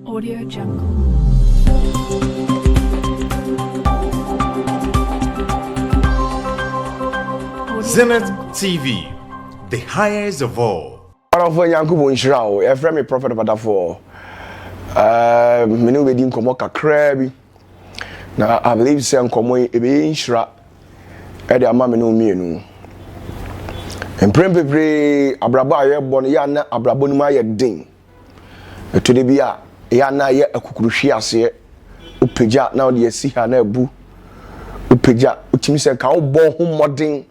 Audio Jungle. Zenith TV, the highest of all. Arafo Yankubu nhyira o e frame prophet badafo menu be di nkomo kakra bi na I believe say nkomo e be nhyira e de ama menu mienu emprempebre abrabo aye bon ya na abrabo nu ma ye den eto de bia ya na ye akukuruhwi ase upeja na de asi ha na abu upeja utimi se ka wo bon ho modern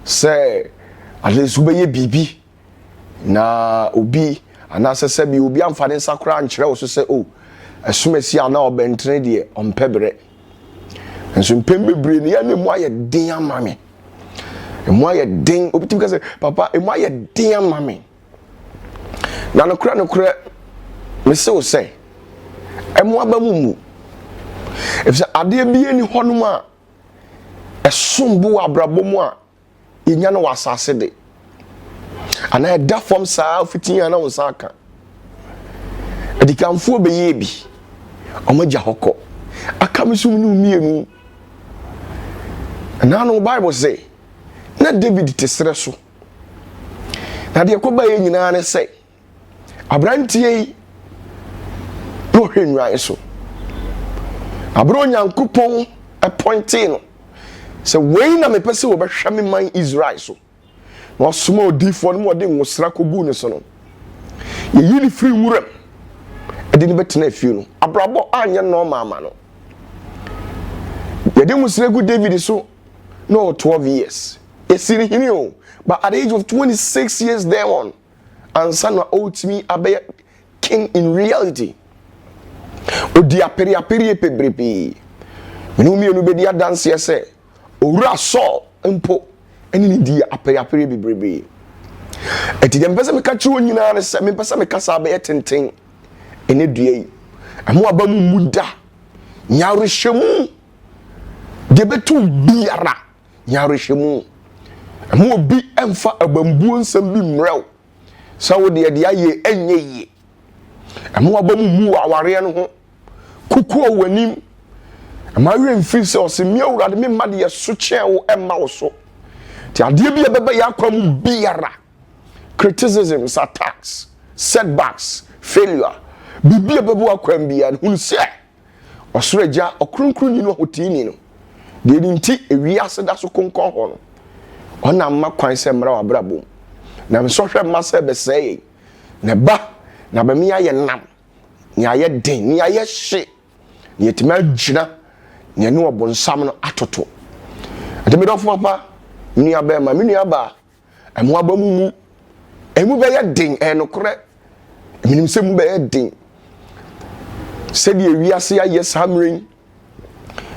say at least ubeye bibi na obi anasese bi obi amfane nsakra nkyere wo so se o esumasi ana obentre de ompebre enso mpembebre ne ya ne mu aye den amame emu aye den obi tim ka se papa emu aye den amame na no kra me se o se emu abamumu efse ade bie ni honum a esombo abrabomu a yenya no wasase de ana da form saa fitin na wo saka edikanfo beye bi omaja hokko akamisum nu mienu na no bible say na David tesere so na de ko baye nyina ne say abrantie no hwenwan so abro nyankopon appointing no se wey na me pese wo be hwame man Israel so no small defo no mo de nwosra kogu ne so no ye yini free wuram ede ne betena afie no abrabo anya no mama no ye de nwosra gu David so no 12 years esiri hini o but at the age of 26 years there on and son ultimately abe king in reality odi aperi pebrepe menu mienu be dia dance yese owura so mpo eni ni di aperi bebrebe eti dem pese me ka chi onyina ne se me pese me kasa be tenten ene dua yi amo abamu muda nyarehemu de betu biara nyarehemu amo obi emfa abambuo nsam bi mrew sawo de aye enye yi amo abamu mu aware no ho kukuo wanim amawe mfi se osemi awurade me made ye so chewo emma wo so ti ade bia bebe ya kwam biara criticisms, attacks, setbacks, failure bibia bebe akwam bia hu se osreja okronkron ni no hotini no de nti ewiase da so konkon ho no ona ma kwan se mra wa brabo na me so hwe ma se be sei ne ba na ba mi aye nam ni aye den ni aye hye ni etima gyina ni ne obonsam no atoto ade me do fo papa ni aba ma mi aba emu aba mu emu be ye den enokore minim se mu be ye den se de wiase ya yes hamrin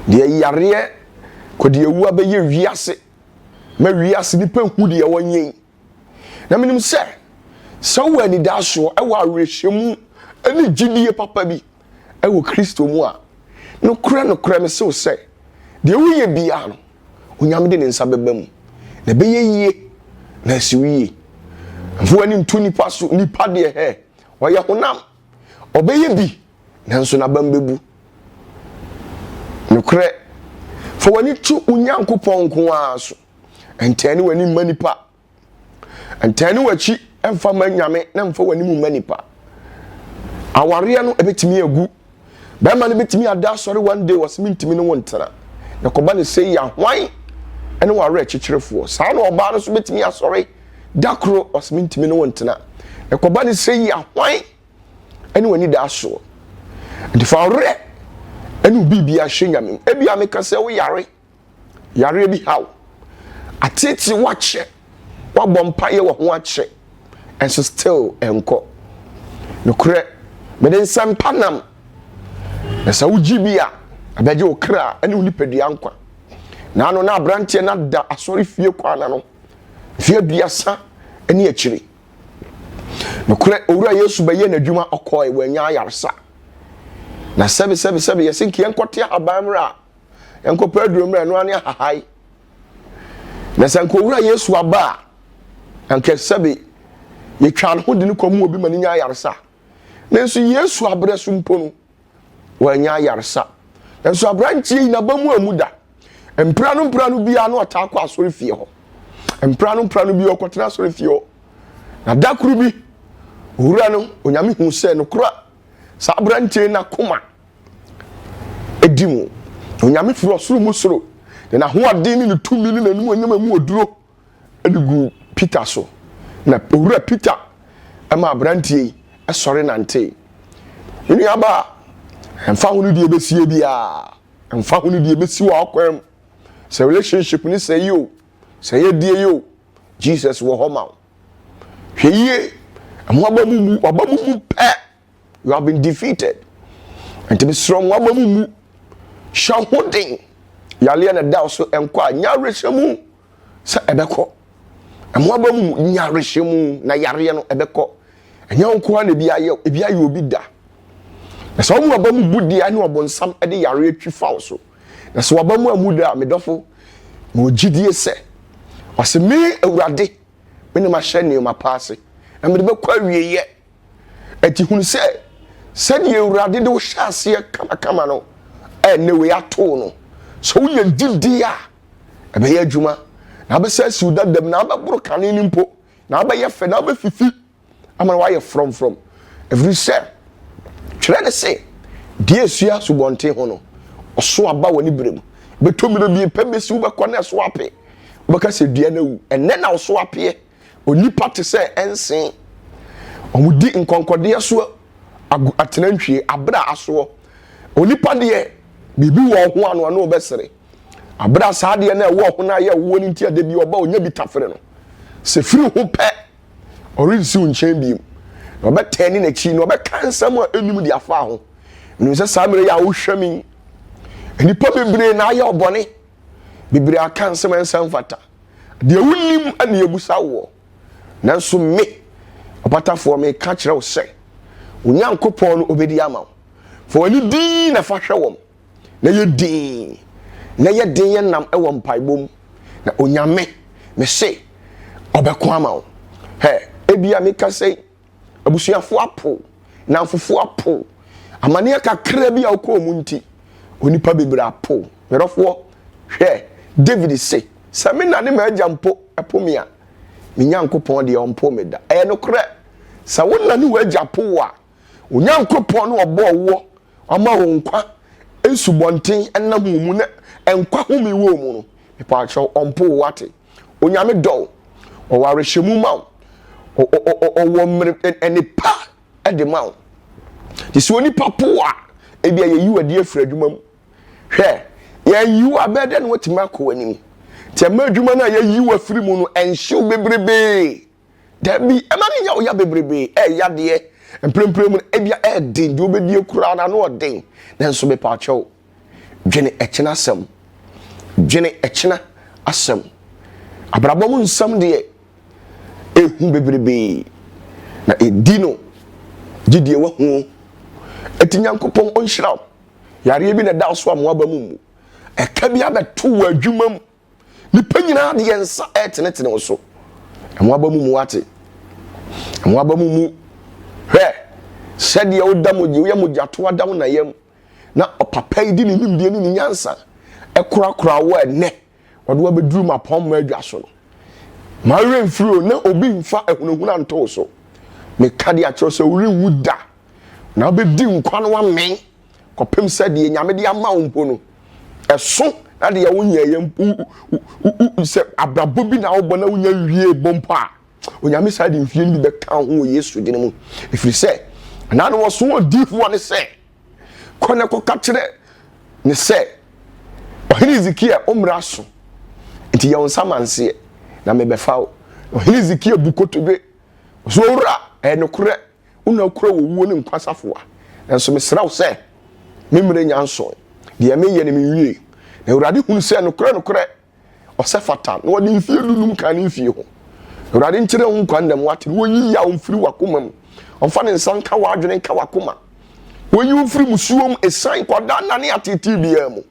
de yare ko de ewu aba ye wiase ma wiase ni penhu de wonyen na minim se so wani da so e wa rehwemu ani gidie papa bi e wo Kristo mu a no kure me se o se de wu ye bia no onyam de ne nsa beba mu na be yeye na siwiye mfu ani ntu nipa so nipa de he oye honam obeye bi nanso na bambebu nokre fo wani tu unyankopon ko aso entani wani manipa entani wachi emfa manyame na mfa wani mu manipa aware no ebetimi agu be ma no betimi ada sori one day was mintimi no wontana na koba ne sei ya hwan ene wa re chichirefo saa no oba no so betimi asori dakro osmintimi no wontena e koba ne sei ya hwan ene wani da so de fa re ene bibia hwenyame ebia meka se wo yare bi haw ateti wache wabompa ye wo ho ache and so still enko no kure me den sampanam na sa ujibia abeje okra ene unipadua nkwa na ano na abrantie na da asori fie kwana no fie biasa ene akiri no kure owura Yesu baye na dwuma okoi wanya ayarsa na sebe yesinki enkote abamra enkopa adurumra no ane hahai na sanko owura Yesu aba anke sebe ye twa no de ne komu obi mani nya ayarsa nanso Yesu abreso mpo no wanya yaresa nanso abrantie na bamu amuda empra no bia na ota akọ asori fie ho empra no bia okotena asori fie ho na dakuru bi owura no onyame hu se no kura sa abrantie na koma edimu onyame furo soro mu soro na ho ade ni tumi ni nanu onyama mu oduro edigu Peter so na owura Peter ama abrantie esori nante ni aba emfa hu ni die besie bia emfa hu ni die besi wa akwam se relationship ni say yo say ye die yo Jesus wo homa hweye amoabamumu pe you have been defeated and to be strong wabamumu shahodin yale na da so enko anya rehemu se ebeko amoabamumu nya rehemu na yare no ebeko anya onko na bia ye obi da na so mu abamu budi ani obonsam de yare atwi fawo so na so abamu amuda medofo mo gidie se ose me awurade me ne ma hye ne ma paase na me de bekwa wieye ati hunu se de awurade de wo hyase kama no ne we ato no so wo nya gidie a ebe ye adwuma na be se si udadam na be buru kane ni mpo na be ye fe na be fifi amana wa ye from every say twere ne se die sua subonte ho no oso aba woni brem betomire bi pebesi wo be kɔ na so ape wo ka se dua na wu enne na so ape onipa te se ensen omudi nkonkode so atenantwie abra aso onipa de bibi wo ho ano na obesere abra saa de na wo ho na ye wo ni ntia de bi oba onya bi tafere no se firi ho pe orinsi unchen bi obetani na chi no obekansam a enum de afa ho nim se samere ya wo hwami enipa bebre na ya obone bebre akansam ensam fata de wunim ana yebusa wo nanso me opatafo me ka kire wo se onyankopon no obedi ama fo ani din na fa hwewom na ye din ye nam e wo mpaibom na onyame me se obeko ama wo he ebia me ka sei abusuafo apo na mfofo apo amane kakra bia wo mu nti onipa bebre apo merofo hwe David say same na ne ma agyampo epomia me nyankopon de ompo meda no kre sa wonna ne wagyapo wa onyankopon no obo wo ama wo nkwa esubonten enam mu na enkwa ho mi wo mu no mepa acho ompo wate onyame do o ware hyemu ma o wo mre enipa ede ma disi onipa po a ebia ye yiwa de afra adwuma mu hwe ye yiwa bede no watima ko anim ti ma adwuma na ye yiwa firi mu no enhyew bebrebe da bi emani ya oya bebrebe ya de empremprem ebia den de obedi ekura na no den nanso be pa acho dwene ekena asem abrabom nsam de ehu bebrebe na edino gidie wa hu etinyankopon onhyiraw yare bi na da so amoaba mu eka bi abeto wa adwumam nipa nyina de yensa etenetene so amoaba mu wate amoaba mu he sede ye odamoji wo yamojato adam na yam na opapa idi ni nimdie ni nyansa ekura wo ene odo abeduru mapom ma adwa so no ma remfiro na obi mfa ehunahuna nto so me kade a kyerɛ sɛ wuri wuda na obedi nkwa no wa men kopem sɛ de nyame de ama wo mpo no ɛso na de wo nya yam sɛ abrabo bi na wo bɔ na wo nya wie bompa a onyame sɛ de mfie ni be ka ho Yesu din mu efiri sɛ na no so odifo ne sɛ kone ko ka kyerɛ ne sɛ ohini Ezekiel omra so nti ye onsamanse na mebefa wo ohini Ezekiel bukotodwe so ora enokure una kura wo ne nkwasafo a enso mesra wo sɛ memre nyanso de me ye ne mewie na urade hunu sɛ nokure ɔsɛ fata na wɔde mfie dunum kan ne mfie ho urade nkyerɛ ho kwandam wate wo yi ya omfiri wakoma mu ɔmfa ne nsa nka wadwene nka wakoma wo yi omfiri musuom esan kwada na ne atete bia mu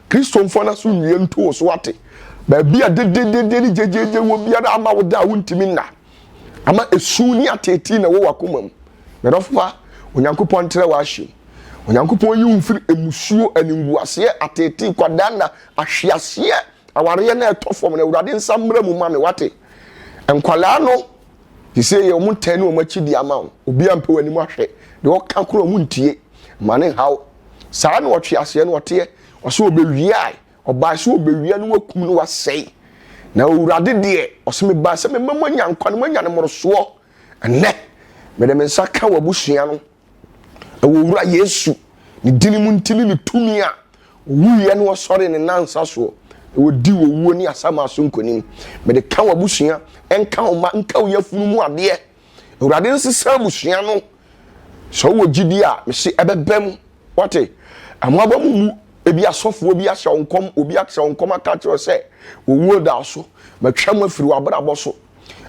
Kristomfo na so nwie nto so wate ba bia dededede ni jejeje wo bia da ama wo da wo ntimi na ama esu ni atete na wo wakoma mu merofa onyankopɔn ntere wa ahye onyankopɔn yi mfiri emusuo animguase atete kwadanda ahweaseɛ awareɛ na ɛtɔfom na awurade nsa mmra mu ma me wate enkwala no dise ye omu tani omu akidi ama obi ampe wani mu ahwe de woka kro omu ntie mane haw saa na wɔtweaseɛ no wɔte ɔso obewiai ɔba so obewia no wakum no wasɛe na awurade de ɔso me ba sɛ me mamu anya nkwa no anya ne morosoɔ ɛnɛ me de me nsa ka wabusua no awura Yesu ni dini mu ntini ni tumi a wuye no sɔre ne nansa so wodi wuo ni asama so nkonim me de ka wabusua enka oma nka wo yafunu mu ade awurade nsesa busua no so wo gidi a me se ebebem wate amaba mu ebi asofo obi ahya onkom obi ahya onkom aka kyerɛ sɛ owuo da so matwam afiri wabrabɔ so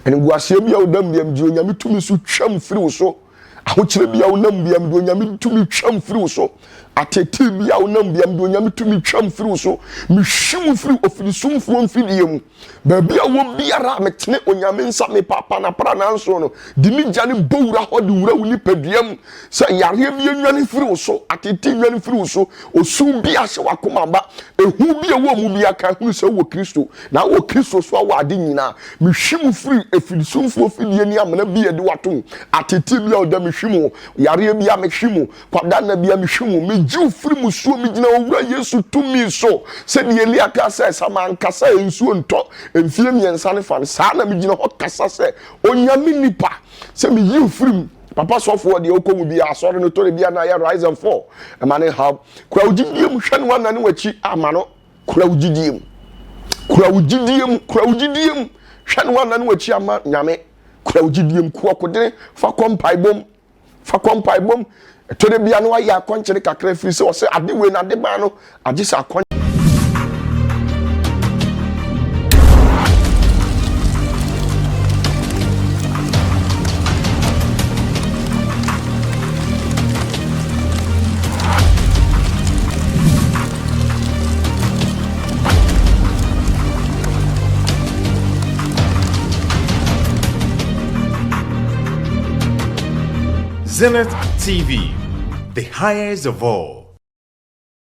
ene guaseɛ bia wodam biam di onyame tumi so twam firi wo so ahokyere bia wonam biam di onyame tumi twam firi wo so atete bia wonam biam di onyame tumi twam firi wo so mehwim firi ofirisumfo mfidie mu ba bia wo biara metene onyame nsa me papa na pra na nso no di ni gya ne bowura ho de wura wuni paduam sɛ yare bia nwane firi wo so atete nwane firi wo so osum bia hye wakoma ba ehu bia wo mu bia ka hu sɛ wo Kristo na wo Kristo so wa ade nyina mehwim firi ofirisumfo fidie ni amana bia de wato atete bia wo da mehwim yare bia mehwim kwada na bia mehwim jiu firi musuo mi gina owura Yesu tumi so se de Elia ka se sama nkasa ensuo nto emfie miensa ne fa sa na mi gina ho kasa se onyame nipa se mi yiu firi papa sofo de okomu bi asore no to de bia na ya rise and fall amane ha kura ugidiem hwe ne wana ne wachi amano kura ugidiem hwe ne wana ne wachi ama nyame kura ugidiem ku okodene fa kompai bom to de bia no wa ya akɔnkyere kakra firi sɛ ɔsɛ ade we na de ba no agye sɛ akɔn Zenith TV, the highest of all.